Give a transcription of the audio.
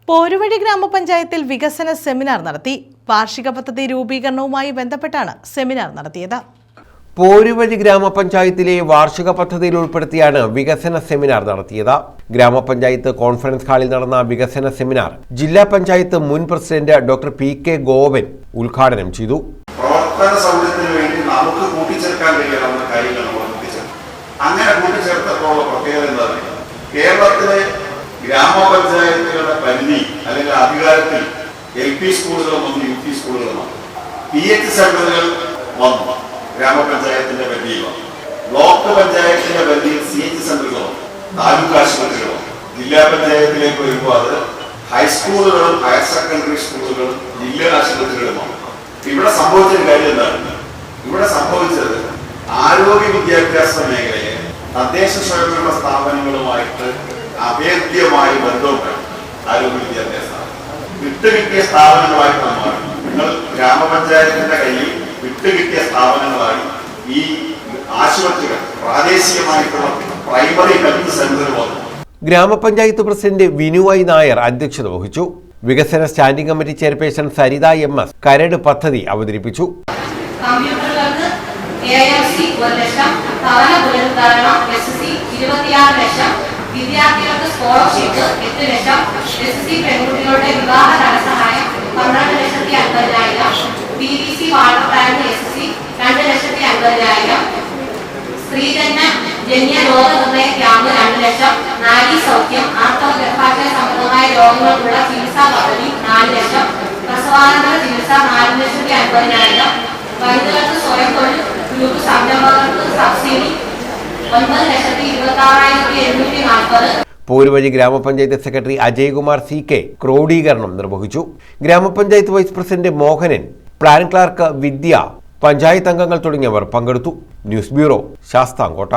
പോരുവഴി ഗ്രാമപഞ്ചായത്തിൽ വികസന സെമിനാർ നടത്തി. വാർഷിക പദ്ധതി രൂപീകരണവുമായി ബന്ധപ്പെട്ടാണ് സെമിനാർ നടത്തിയത്. പോരുവഴി ഗ്രാമപഞ്ചായത്തിലെ വാർഷിക പദ്ധതിയിൽ ഉൾപ്പെടുത്തിയാണ് വികസന സെമിനാർ നടത്തിയത്. ഗ്രാമപഞ്ചായത്ത് കോൺഫറൻസ് ഹാളിൽ നടന്ന വികസന സെമിനാർ ജില്ലാ പഞ്ചായത്ത് മുൻ പ്രസിഡന്റ് ഡോക്ടർ PK ഗോവൻ ഉദ്ഘാടനം ചെയ്തു. പ്രവർത്തന സൗകര്യത്തിന് വേണ്ടി നമുക്ക് കൂട്ടിച്ചേർക്കാൻ കഴിയാവുന്ന കാര്യങ്ങൾ നമ്മൾ കൂട്ടിച്ചേർക്കും. അങ്ങനെ കൂട്ടിച്ചേർത്തപ്പോൾ പ്രത്യേകത എന്താണ്? കേരളത്തിലെ ഗ്രാമപഞ്ചായത്തുകളുടെ പരിധി അല്ലെങ്കിൽ അധികാരത്തിൽ LP സ്കൂളുകളും വന്നു, UP സ്കൂളുകളും വന്നു, PH സെന്ററുകൾ വന്നു, ഗ്രാമപഞ്ചായത്തിന്റെ പരിധിയിൽ വന്നു, ബ്ലോക്ക് പഞ്ചായത്തിന്റെ പരിധിയിൽ CH സെന്ററുകൾ വന്നു, താലൂക്ക് ആശുപത്രികൾ വന്നു. ജില്ലാ പഞ്ചായത്തിലേക്ക് വരുമ്പോൾ അത് ഹൈസ്കൂളുകളും ഹയർ സെക്കൻഡറി സ്കൂളുകളും ജില്ലാ ആശുപത്രികളും വന്നു. ഇവിടെ സംഭവിച്ചൊരു കാര്യം എന്താണ്? ഇവിടെ സംഭവിച്ചത് ആരോഗ്യ വിദ്യാഭ്യാസ മേഖലയെ തദ്ദേശ സ്വയംഭരണ സ്ഥാപനങ്ങളുമായിട്ട് അഭേദ്യമായ ബന്ധമുണ്ട്. ആരോഗ്യ വിദ്യാഭ്യാസ വിട്ടുകിട്ടിയ സ്ഥാപനങ്ങളായിട്ടാണ് മാറി. നിങ്ങൾ ഗ്രാമപഞ്ചായത്തിന്റെ കയ്യിൽ വിട്ടുകിട്ടിയ സ്ഥാപനങ്ങളായി ഈ ആശുപത്രികൾ, പ്രാദേശികമായിട്ടുള്ള പ്രൈമറി ഹെൽത്ത് സെന്ററുകൾ വന്നു. ഗ്രാമപഞ്ചായത്ത് പ്രസിഡന്റ് വിനു I നായർ അധ്യക്ഷത വഹിച്ചു. വികസന standing committee chairperson Saritha MS കരട് പദ്ധതി അവതരിപ്പിച്ചു. കമ്പ്യൂട്ടറുകൾക്ക് AIC 1 ലക്ഷം, ഭവന പുനരുദ്ധാരണം SC 26 ലക്ഷം, വിദ്യാർത്ഥികൾക്ക് സ്കോളർഷിപ്പ് 8 ലക്ഷം, SC പെൺകുട്ടികളുടെ വിവാഹ ധനസഹായം 12,50,000, PVC വാട്ടർ ടാങ്ക് SC 2,50,000, സ്ത്രീജന്യ രോഗനിർണയ ക്യാമ്പ് 2 ലക്ഷം, നാഡീ സൗഖ്യം, ആർത്തവഗർഭാശയ സംബന്ധമായ രോഗങ്ങൾക്കുള്ള ചികിത്സാ പദ്ധതി 4 ലക്ഷം, പ്രസവാനന്തര ചികിത്സ 4,50,000, വനിതകൾക്ക് സ്വയം തൊഴിൽ ഗ്രൂപ്പ് സംരംഭകർക്ക് സബ്സിഡി 9,26,740. പോരുവഴി ഗ്രാമപഞ്ചായത്ത് സെക്രട്ടറി അജയ്കുമാർ CK ക്രോഡീകരണം നിർവഹിച്ചു. ഗ്രാമപഞ്ചായത്ത് vice president Mohanan, plan clerk Vidya, panchayat അംഗങ്ങൾ തുടങ്ങിയവർ പങ്കെടുത്തു. News bureau, Sasthamkotta.